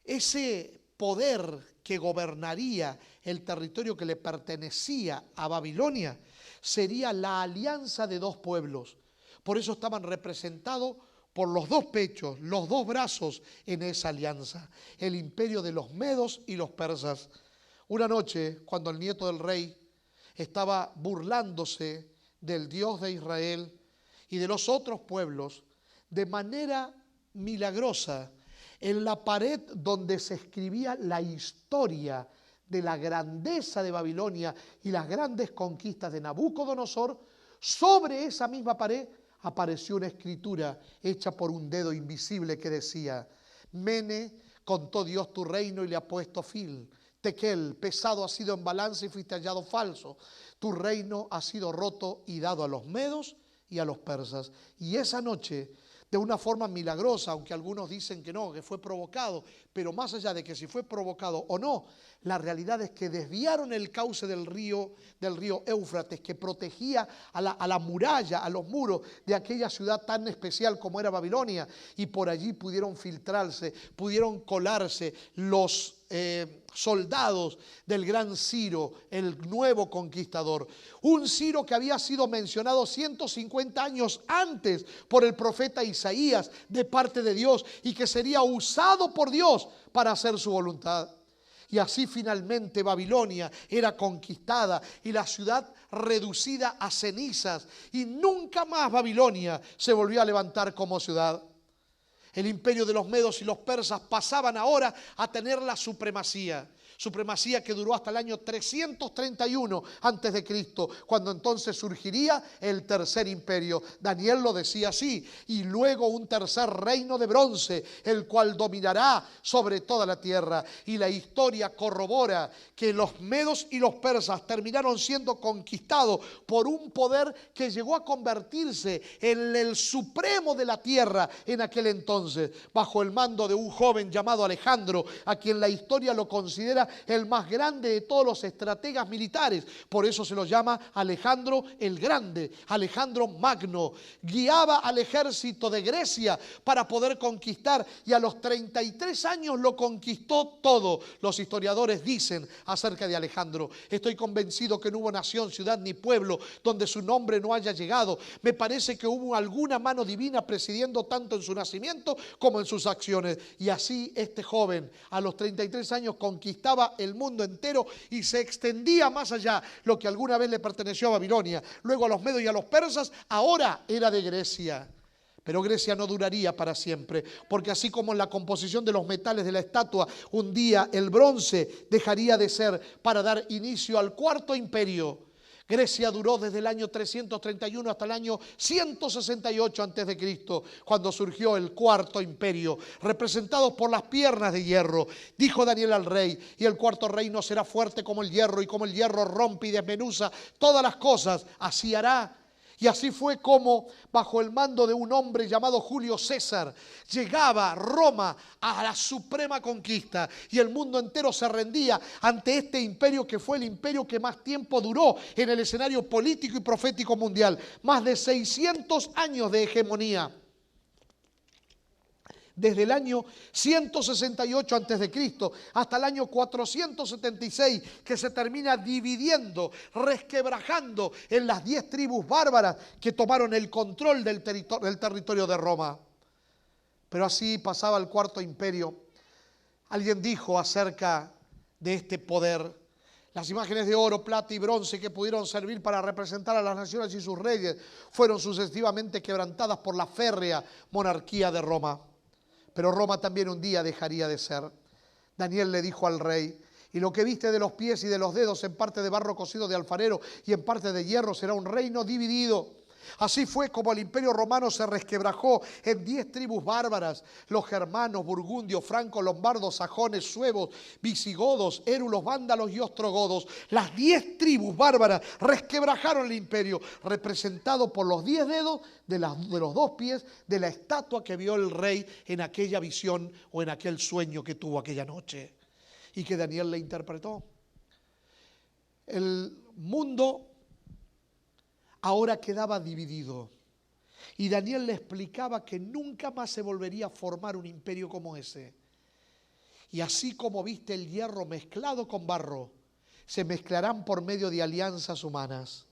ese poder que gobernaría el territorio que le pertenecía a Babilonia sería la alianza de dos pueblos. Por eso estaban representados por los dos pechos, los dos brazos en esa alianza, el imperio de los medos y los persas. Una noche, cuando el nieto del rey estaba burlándose del Dios de Israel y de los otros pueblos, de manera milagrosa, en la pared donde se escribía la historia de la grandeza de Babilonia y las grandes conquistas de Nabucodonosor, sobre esa misma pared apareció una escritura hecha por un dedo invisible que decía: Mene, contó Dios tu reino y le ha puesto fin. Tekel, pesado ha sido en balanza y fuiste hallado falso. Tu reino ha sido roto y dado a los medos y a los persas. Y esa noche, de una forma milagrosa, aunque algunos dicen que no, que fue provocado, pero más allá de que si fue provocado o no, la realidad es que desviaron el cauce del río Éufrates, que protegía a la muralla, a los muros de aquella ciudad tan especial como era Babilonia, y por allí pudieron filtrarse, pudieron colarse los soldados del gran Ciro, el nuevo conquistador. Un Ciro que había sido mencionado 150 años antes por el profeta Isaías de parte de Dios, y que sería usado por Dios para hacer su voluntad. Y así finalmente Babilonia era conquistada y la ciudad reducida a cenizas, y nunca más Babilonia se volvió a levantar como ciudad. El imperio de los medos y los persas pasaban ahora a tener la supremacía que duró hasta el año 331 antes de Cristo, cuando entonces surgiría el tercer imperio. Daniel lo decía así: y luego un tercer reino de bronce, el cual dominará sobre toda la tierra. Y la historia corrobora que los medos y los persas terminaron siendo conquistados por un poder que llegó a convertirse en el supremo de la tierra en aquel entonces, bajo el mando de un joven llamado Alejandro, a quien la historia lo considera el más grande de todos los estrategas militares. Por eso se lo llama Alejandro el Grande, Alejandro Magno. Guiaba al ejército de Grecia para poder conquistar, y a los 33 años lo conquistó todo. Los historiadores dicen acerca de Alejandro: estoy convencido que no hubo nación, ciudad ni pueblo donde su nombre no haya llegado. Me parece que hubo alguna mano divina presidiendo tanto en su nacimiento como en sus acciones. Y así este joven a los 33 años conquistaba el mundo entero y se extendía más allá. Lo que alguna vez le perteneció a Babilonia, luego a los medos y a los persas, ahora era de Grecia. Pero Grecia no duraría para siempre, porque así como en la composición de los metales de la estatua, un día el bronce dejaría de ser para dar inicio al cuarto imperio. Grecia duró desde el año 331 hasta el año 168 a.C., cuando surgió el cuarto imperio, representado por las piernas de hierro. Dijo Daniel al rey: y el cuarto reino será fuerte como el hierro, y como el hierro rompe y desmenuza todas las cosas, así hará. Y así fue como, bajo el mando de un hombre llamado Julio César, llegaba Roma a la suprema conquista, y el mundo entero se rendía ante este imperio, que fue el imperio que más tiempo duró en el escenario político y profético mundial. Más de 600 años de hegemonía. Desde el año 168 a.C. hasta el año 476, que se termina dividiendo, resquebrajando en las 10 tribus bárbaras que tomaron el control del territorio de Roma. Pero así pasaba el cuarto imperio. Alguien dijo acerca de este poder: las imágenes de oro, plata y bronce que pudieron servir para representar a las naciones y sus reyes fueron sucesivamente quebrantadas por la férrea monarquía de Roma. Pero Roma también un día dejaría de ser. Daniel le dijo al rey: y lo que viste de los pies y de los dedos, en parte de barro cocido de alfarero y en parte de hierro, será un reino dividido. Así fue como el imperio romano se resquebrajó en 10 tribus bárbaras: los germanos, burgundios, francos, lombardos, sajones, suevos, visigodos, érulos, vándalos y ostrogodos. Las 10 tribus bárbaras resquebrajaron el imperio, representado por los 10 dedos de los 2 pies de la estatua que vio el rey en aquella visión o en aquel sueño que tuvo aquella noche y que Daniel le interpretó. El mundo ahora quedaba dividido, y Daniel le explicaba que nunca más se volvería a formar un imperio como ese. Y así como viste el hierro mezclado con barro, se mezclarán por medio de alianzas humanas.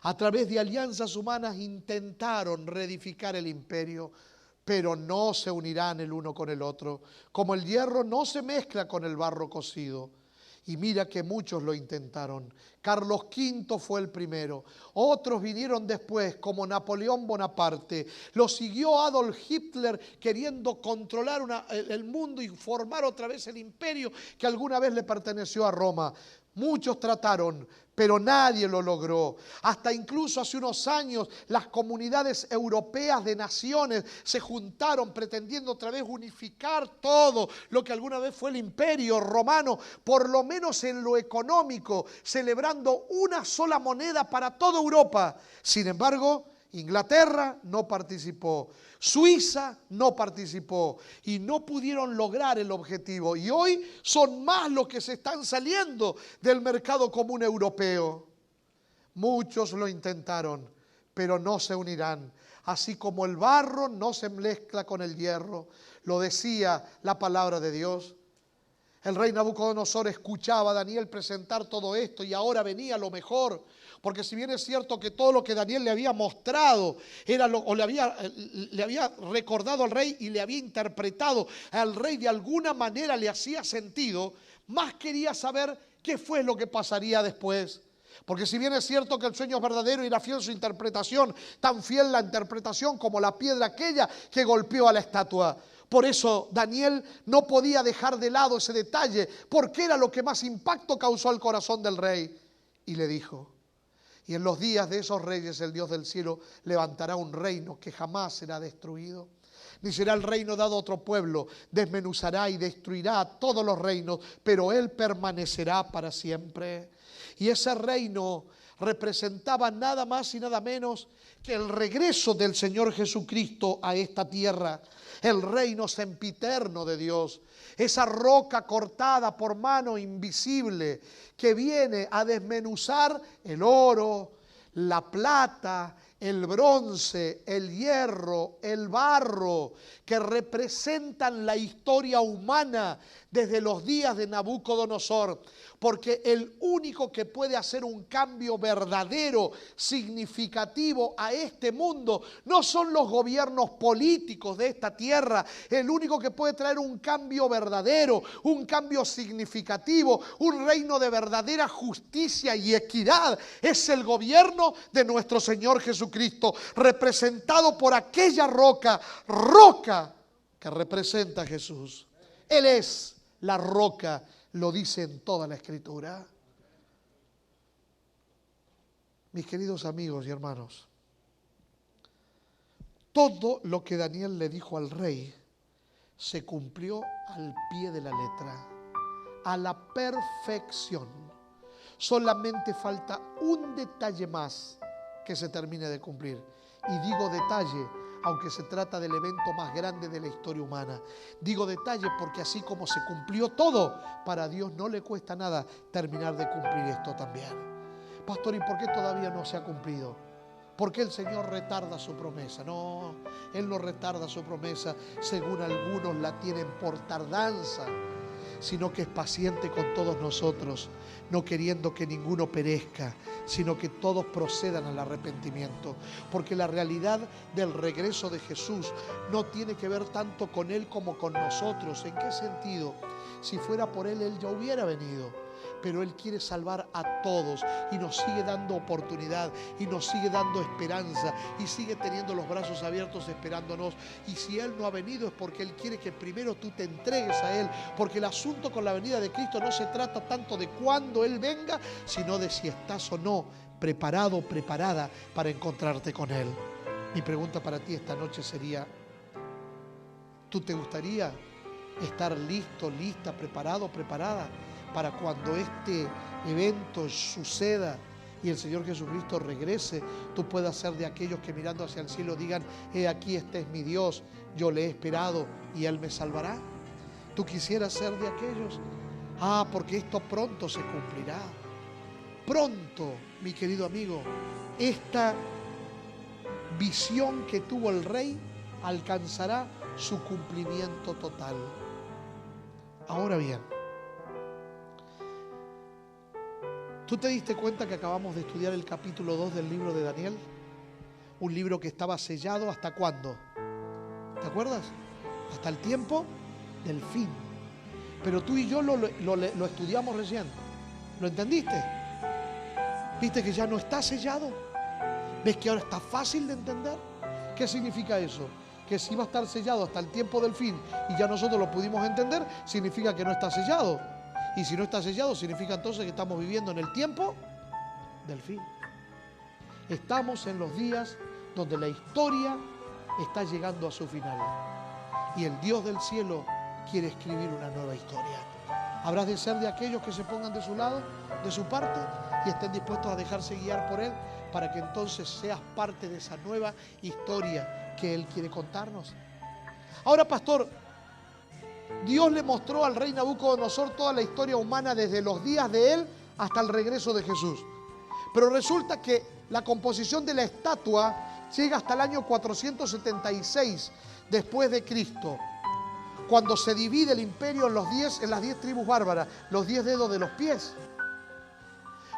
A través de alianzas humanas intentaron reedificar el imperio, pero no se unirán el uno con el otro, como el hierro no se mezcla con el barro cocido. Y mira que muchos lo intentaron. Carlos V fue el primero. Otros vinieron después, como Napoleón Bonaparte. Lo siguió Adolf Hitler, queriendo controlar el mundo y formar otra vez el imperio que alguna vez le perteneció a Roma. Muchos trataron, pero nadie lo logró. Hasta incluso hace unos años las comunidades europeas de naciones se juntaron pretendiendo otra vez unificar todo lo que alguna vez fue el imperio romano, por lo menos en lo económico, celebrando una sola moneda para toda Europa. Sin embargo, Inglaterra no participó, Suiza no participó y no pudieron lograr el objetivo. Y hoy son más los que se están saliendo del mercado común europeo. Muchos lo intentaron, pero no se unirán. Así como el barro no se mezcla con el hierro, lo decía la palabra de Dios. El rey Nabucodonosor escuchaba a Daniel presentar todo esto, y ahora venía lo mejor. Porque si bien es cierto que todo lo que Daniel le había mostrado le había recordado al rey y le había interpretado al rey, de alguna manera le hacía sentido, más quería saber qué fue lo que pasaría después. Porque si bien es cierto que el sueño es verdadero y era fiel su interpretación, tan fiel la interpretación como la piedra aquella que golpeó a la estatua. Por eso Daniel no podía dejar de lado ese detalle, porque era lo que más impacto causó al corazón del rey. Y le dijo: y en los días de esos reyes el Dios del cielo levantará un reino que jamás será destruido, ni será el reino dado a otro pueblo. Desmenuzará y destruirá todos los reinos, pero él permanecerá para siempre. Y ese reino representaba nada más y nada menos que el regreso del Señor Jesucristo a esta tierra, el reino sempiterno de Dios, esa roca cortada por mano invisible que viene a desmenuzar el oro, la plata, el bronce, el hierro, el barro, que representan la historia humana desde los días de Nabucodonosor. Porque el único que puede hacer un cambio verdadero, significativo a este mundo, no son los gobiernos políticos de esta tierra. El único que puede traer un cambio verdadero, un cambio significativo, un reino de verdadera justicia y equidad, es el gobierno de nuestro Señor Jesucristo, representado por aquella roca que representa a Jesús. Él es la roca. Lo dice en toda la Escritura. Mis queridos amigos y hermanos, todo lo que Daniel le dijo al rey se cumplió al pie de la letra, a la perfección. Solamente falta un detalle más que se termine de cumplir. Y digo detalle, aunque se trata del evento más grande de la historia humana. Digo detalle porque así como se cumplió todo, para Dios no le cuesta nada terminar de cumplir esto también. Pastor, ¿y por qué todavía no se ha cumplido? ¿Por qué el Señor retarda su promesa? No, Él no retarda su promesa según algunos la tienen por tardanza, sino que es paciente con todos nosotros, no queriendo que ninguno perezca, sino que todos procedan al arrepentimiento. Porque la realidad del regreso de Jesús no tiene que ver tanto con Él como con nosotros. ¿En qué sentido? Si fuera por Él, Él ya hubiera venido. Pero Él quiere salvar a todos y nos sigue dando oportunidad y nos sigue dando esperanza y sigue teniendo los brazos abiertos esperándonos. Y si Él no ha venido es porque Él quiere que primero tú te entregues a Él, porque el asunto con la venida de Cristo no se trata tanto de cuándo Él venga, sino de si estás o no preparado o preparada para encontrarte con Él. Mi pregunta para ti esta noche sería: ¿tú te gustaría estar listo, lista, preparado, preparada para cuando este evento suceda y el Señor Jesucristo regrese, tú puedas ser de aquellos que mirando hacia el cielo digan: he aquí, este es mi Dios, yo le he esperado y Él me salvará? ¿Tú quisieras ser de aquellos? Porque esto pronto se cumplirá. Pronto, mi querido amigo, esta visión que tuvo el rey alcanzará su cumplimiento total. Ahora bien, ¿tú te diste cuenta que acabamos de estudiar el capítulo 2 del libro de Daniel? Un libro que estaba sellado ¿hasta cuándo? ¿Te acuerdas? Hasta el tiempo del fin. Pero tú y yo lo estudiamos recién. ¿Lo entendiste? ¿Viste que ya no está sellado? ¿Ves que ahora está fácil de entender? ¿Qué significa eso? Que si va a estar sellado hasta el tiempo del fin y ya nosotros lo pudimos entender, significa que no está sellado. Y si no está sellado, significa entonces que estamos viviendo en el tiempo del fin. Estamos en los días donde la historia está llegando a su final. Y el Dios del cielo quiere escribir una nueva historia. Habrás de ser de aquellos que se pongan de su lado, de su parte, y estén dispuestos a dejarse guiar por Él, para que entonces seas parte de esa nueva historia que Él quiere contarnos. Ahora, pastor, Dios le mostró al rey Nabucodonosor toda la historia humana desde los días de él hasta el regreso de Jesús. Pero resulta que la composición de la estatua llega hasta el año 476 después de Cristo, cuando se divide el imperio en las 10 tribus bárbaras, los 10 dedos de los pies.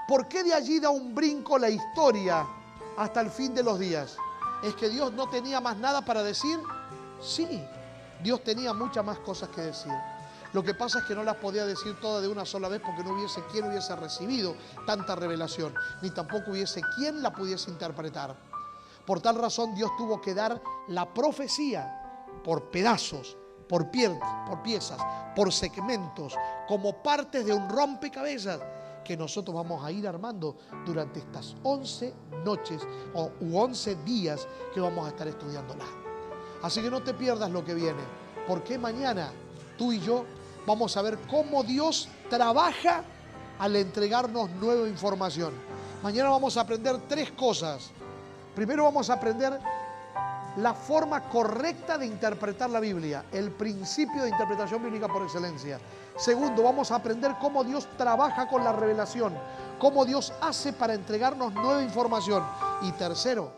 ¿Por qué de allí da un brinco la historia hasta el fin de los días? ¿Es que Dios no tenía más nada para decir? Sí, Dios tenía muchas más cosas que decir. Lo que pasa es que no las podía decir todas de una sola vez, porque no hubiese quien hubiese recibido tanta revelación, ni tampoco hubiese quien la pudiese interpretar. Por tal razón Dios tuvo que dar la profecía por pedazos por piezas, por segmentos, como partes de un rompecabezas que nosotros vamos a ir armando durante estas 11 noches u 11 días que vamos a estar estudiándola. Así que no te pierdas lo que viene, porque mañana tú y yo vamos a ver cómo Dios trabaja al entregarnos nueva información. Mañana vamos a aprender 3 cosas. Primero vamos a aprender la forma correcta de interpretar la Biblia, el principio de interpretación bíblica por excelencia. Segundo, vamos a aprender cómo Dios trabaja con la revelación, cómo Dios hace para entregarnos nueva información. Y tercero,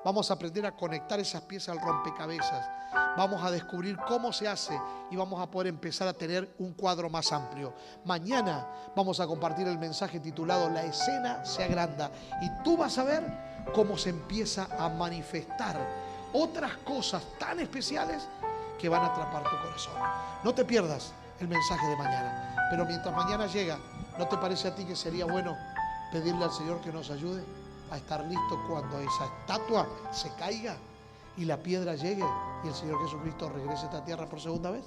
vamos a aprender a conectar esas piezas al rompecabezas. Vamos a descubrir cómo se hace y vamos a poder empezar a tener un cuadro más amplio. Mañana vamos a compartir el mensaje titulado La escena se agranda y tú vas a ver cómo se empieza a manifestar otras cosas tan especiales que van a atrapar tu corazón. No te pierdas el mensaje de mañana. Pero mientras mañana llega, ¿no te parece a ti que sería bueno pedirle al Señor que nos ayude a estar listos cuando esa estatua se caiga y la piedra llegue y el Señor Jesucristo regrese a esta tierra por segunda vez?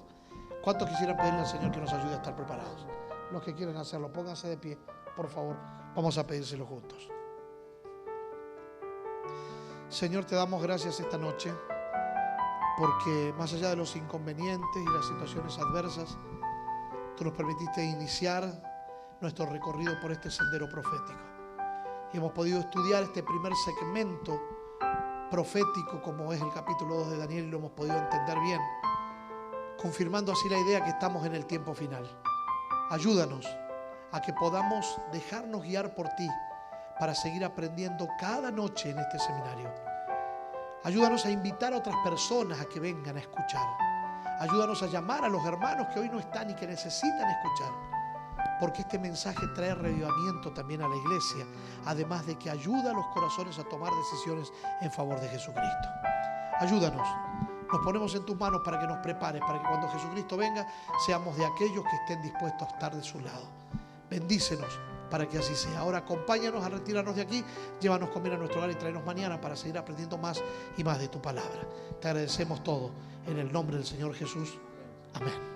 ¿Cuántos quisieran pedirle al Señor que nos ayude a estar preparados? Los que quieran hacerlo, pónganse de pie, por favor. Vamos a pedírselo juntos. Señor, te damos gracias esta noche porque más allá de los inconvenientes y las situaciones adversas, tú nos permitiste iniciar nuestro recorrido por este sendero profético. Y hemos podido estudiar este primer segmento profético como es el capítulo 2 de Daniel y lo hemos podido entender bien, confirmando así la idea que estamos en el tiempo final. Ayúdanos a que podamos dejarnos guiar por ti para seguir aprendiendo cada noche en este seminario. Ayúdanos a invitar a otras personas a que vengan a escuchar. Ayúdanos a llamar a los hermanos que hoy no están y que necesitan escuchar. Porque este mensaje trae revivamiento también a la iglesia, además de que ayuda a los corazones a tomar decisiones en favor de Jesucristo. Ayúdanos. Nos ponemos en tus manos para que nos prepares, para que cuando Jesucristo venga seamos de aquellos que estén dispuestos a estar de su lado. Bendícenos para que así sea. Ahora acompáñanos a retirarnos de aquí, llévanos a comer a nuestro hogar y tráenos mañana para seguir aprendiendo más y más de tu palabra. Te agradecemos todo en el nombre del Señor Jesús. Amén.